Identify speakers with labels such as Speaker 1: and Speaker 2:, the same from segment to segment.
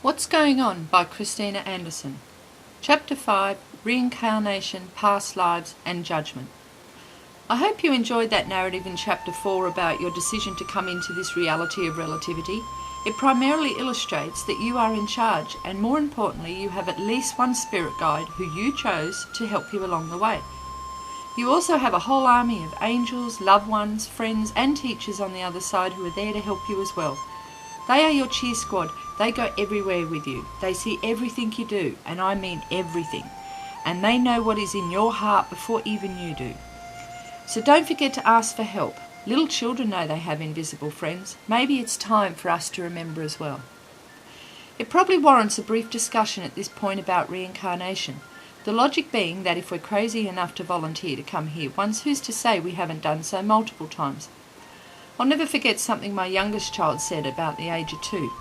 Speaker 1: What's Going On by Christina Anderson. Chapter 5, Reincarnation, Past Lives and Judgement. I hope you enjoyed that narrative in Chapter 4 about your decision to come into this reality of relativity. It primarily illustrates that you are in charge, and more importantly, you have at least one spirit guide who you chose to help you along the way. You also have a whole army of angels, loved ones, friends and teachers on the other side who are there to help you as well. They are your cheer squad. They go everywhere with you. They see everything you do, and I mean everything. And they know what is in your heart before even you do. So don't forget to ask for help. Little children know they have invisible friends. Maybe it's time for us to remember as well. It probably warrants a brief discussion at this point about reincarnation. The logic being that if we're crazy enough to volunteer to come here once, who's to say we haven't done so multiple times? I'll never forget something my youngest child said about the age of 2.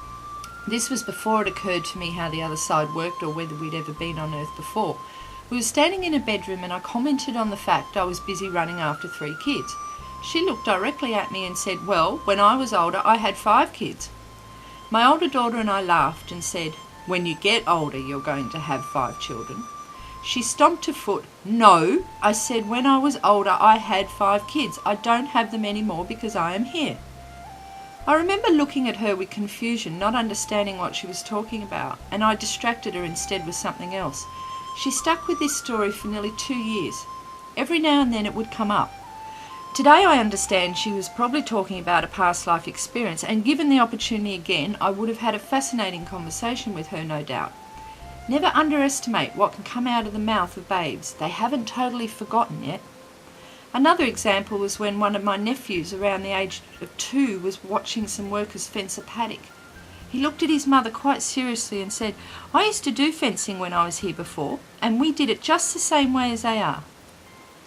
Speaker 1: This was before it occurred to me how the other side worked or whether we'd ever been on Earth before. We were standing in a bedroom and I commented on the fact I was busy running after 3 kids. She looked directly at me and said, "Well, when I was older I had 5 kids." My older daughter and I laughed and said, "When you get older you're going to have 5 children." She stomped her foot. "No," I said, "when I was older I had 5 kids. I don't have them anymore because I am here." I remember looking at her with confusion, not understanding what she was talking about, and I distracted her instead with something else. She stuck with this story for nearly 2 years. Every now and then it would come up. Today I understand she was probably talking about a past life experience, and given the opportunity again, I would have had a fascinating conversation with her, no doubt. Never underestimate what can come out of the mouth of babes. They haven't totally forgotten yet. Another example was when one of my nephews around the age of 2 was watching some workers fence a paddock. He looked at his mother quite seriously and said, "I used to do fencing when I was here before, and we did it just the same way as they are."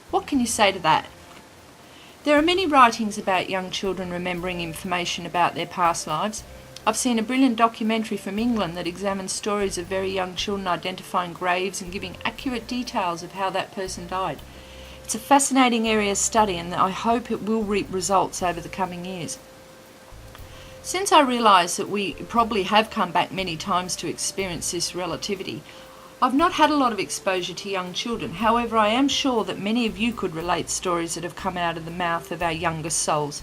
Speaker 1: What can you say to that? There are many writings about young children remembering information about their past lives. I've seen a brilliant documentary from England that examines stories of very young children identifying graves and giving accurate details of how that person died. It's a fascinating area of study, and I hope it will reap results over the coming years. Since I realise that we probably have come back many times to experience this relativity, I've not had a lot of exposure to young children. However, I am sure that many of you could relate stories that have come out of the mouth of our youngest souls.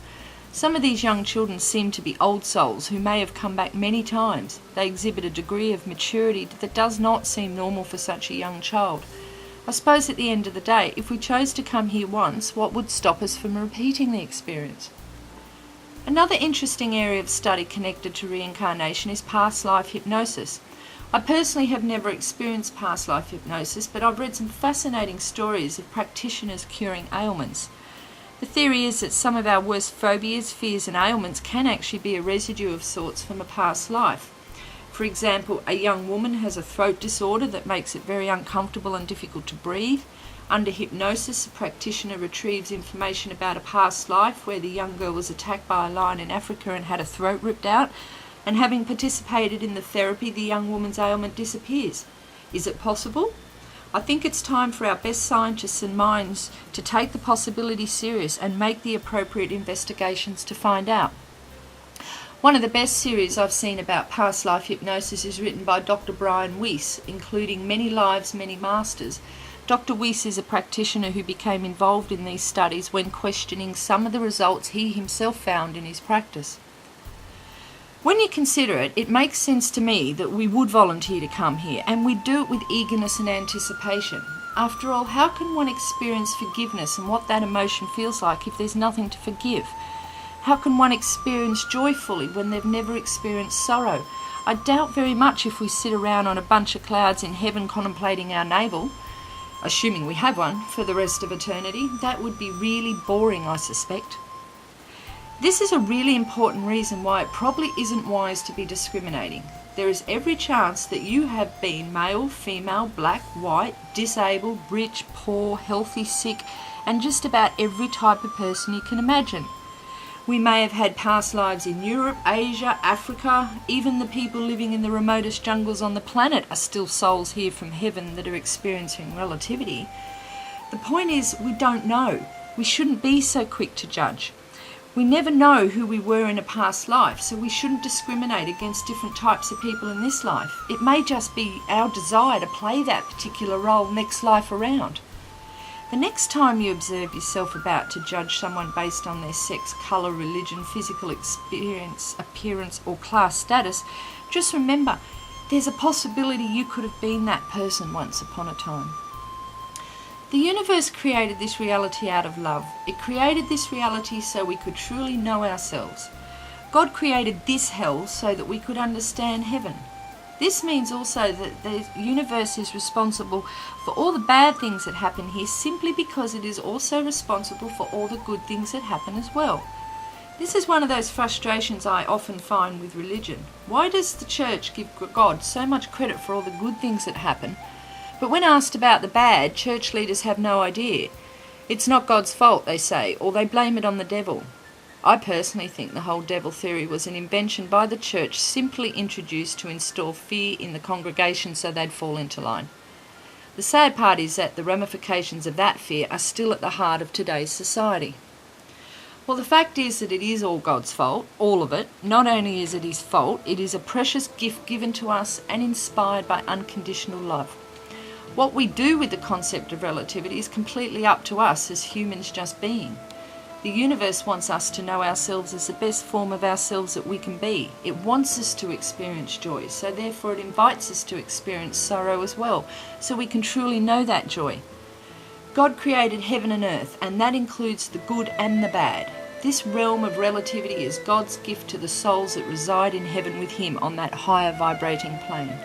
Speaker 1: Some of these young children seem to be old souls who may have come back many times. They exhibit a degree of maturity that does not seem normal for such a young child. I suppose at the end of the day, if we chose to come here once, what would stop us from repeating the experience? Another interesting area of study connected to reincarnation is past life hypnosis. I personally have never experienced past life hypnosis, but I've read some fascinating stories of practitioners curing ailments. The theory is that some of our worst phobias, fears and ailments can actually be a residue of sorts from a past life. For example, a young woman has a throat disorder that makes it very uncomfortable and difficult to breathe. Under hypnosis, a practitioner retrieves information about a past life where the young girl was attacked by a lion in Africa and had her throat ripped out, and having participated in the therapy, the young woman's ailment disappears. Is it possible? I think it's time for our best scientists and minds to take the possibility serious and make the appropriate investigations to find out. One of the best series I've seen about past life hypnosis is written by Dr. Brian Weiss, including Many Lives, Many Masters. Dr. Weiss is a practitioner who became involved in these studies when questioning some of the results he himself found in his practice. When you consider it, it makes sense to me that we would volunteer to come here, and we do it with eagerness and anticipation. After all, how can one experience forgiveness and what that emotion feels like if there's nothing to forgive? How can one experience joy fully when they've never experienced sorrow? I doubt very much if we sit around on a bunch of clouds in heaven contemplating our navel, assuming we have one, for the rest of eternity. That would be really boring, I suspect. This is a really important reason why it probably isn't wise to be discriminating. There is every chance that you have been male, female, black, white, disabled, rich, poor, healthy, sick, and just about every type of person you can imagine. We may have had past lives in Europe, Asia, Africa. Even the people living in the remotest jungles on the planet are still souls here from heaven that are experiencing relativity. The point is, we don't know. We shouldn't be so quick to judge. We never know who we were in a past life, so we shouldn't discriminate against different types of people in this life. It may just be our desire to play that particular role next life around. The next time you observe yourself about to judge someone based on their sex, colour, religion, physical experience, appearance or class status, just remember there's a possibility you could have been that person once upon a time. The universe created this reality out of love. It created this reality so we could truly know ourselves. God created this hell so that we could understand heaven. This means also that the universe is responsible for all the bad things that happen here simply because it is also responsible for all the good things that happen as well. This is one of those frustrations I often find with religion. Why does the church give God so much credit for all the good things that happen, but when asked about the bad, church leaders have no idea? It's not God's fault, they say, or they blame it on the devil. I personally think the whole devil theory was an invention by the church simply introduced to instill fear in the congregation so they'd fall into line. The sad part is that the ramifications of that fear are still at the heart of today's society. Well, the fact is that it is all God's fault, all of it. Not only is it his fault, it is a precious gift given to us and inspired by unconditional love. What we do with the concept of relativity is completely up to us as humans just being. The universe wants us to know ourselves as the best form of ourselves that we can be. It wants us to experience joy, so therefore it invites us to experience sorrow as well, so we can truly know that joy. God created heaven and earth, and that includes the good and the bad. This realm of relativity is God's gift to the souls that reside in heaven with him on that higher vibrating plane.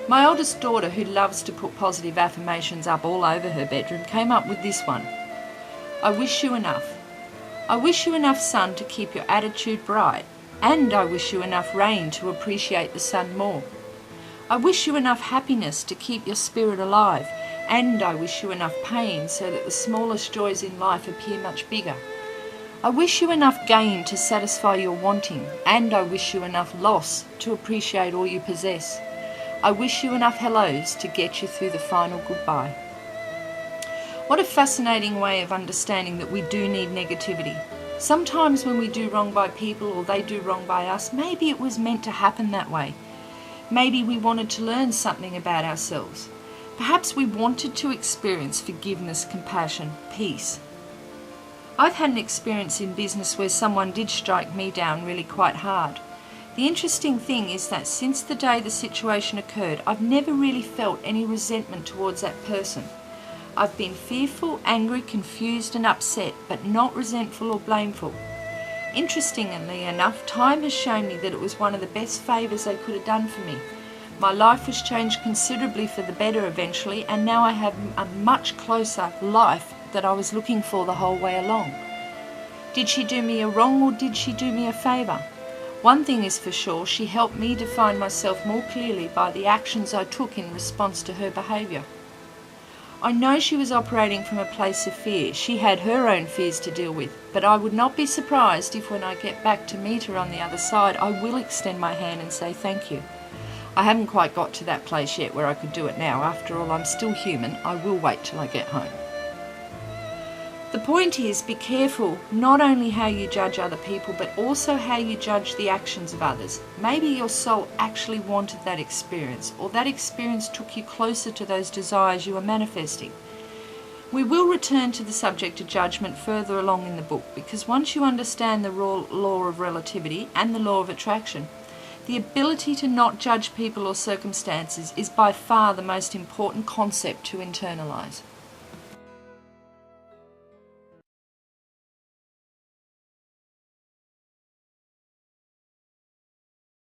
Speaker 1: My oldest daughter, who loves to put positive affirmations up all over her bedroom, came up with this one. I wish you enough. I wish you enough sun to keep your attitude bright, and I wish you enough rain to appreciate the sun more. I wish you enough happiness to keep your spirit alive, and I wish you enough pain so that the smallest joys in life appear much bigger. I wish you enough gain to satisfy your wanting, and I wish you enough loss to appreciate all you possess. I wish you enough hellos to get you through the final goodbye. What a fascinating way of understanding that we do need negativity. Sometimes when we do wrong by people or they do wrong by us, maybe it was meant to happen that way. Maybe we wanted to learn something about ourselves. Perhaps we wanted to experience forgiveness, compassion, peace. I've had an experience in business where someone did strike me down really quite hard. The interesting thing is that since the day the situation occurred, I've never really felt any resentment towards that person. I've been fearful, angry, confused and upset, but not resentful or blameful. Interestingly enough, time has shown me that it was one of the best favours they could have done for me. My life was changed considerably for the better eventually, and now I have a much closer life that I was looking for the whole way along. Did she do me a wrong or did she do me a favour? One thing is for sure, she helped me define myself more clearly by the actions I took in response to her behaviour. I know she was operating from a place of fear. She had her own fears to deal with, but I would not be surprised if when I get back to meet her on the other side, I will extend my hand and say thank you. I haven't quite got to that place yet where I could do it now. After all, I'm still human. I will wait till I get home. The point is, be careful not only how you judge other people, but also how you judge the actions of others. Maybe your soul actually wanted that experience, or that experience took you closer to those desires you were manifesting. We will return to the subject of judgment further along in the book, because once you understand the law of relativity and the law of attraction, the ability to not judge people or circumstances is by far the most important concept to internalize.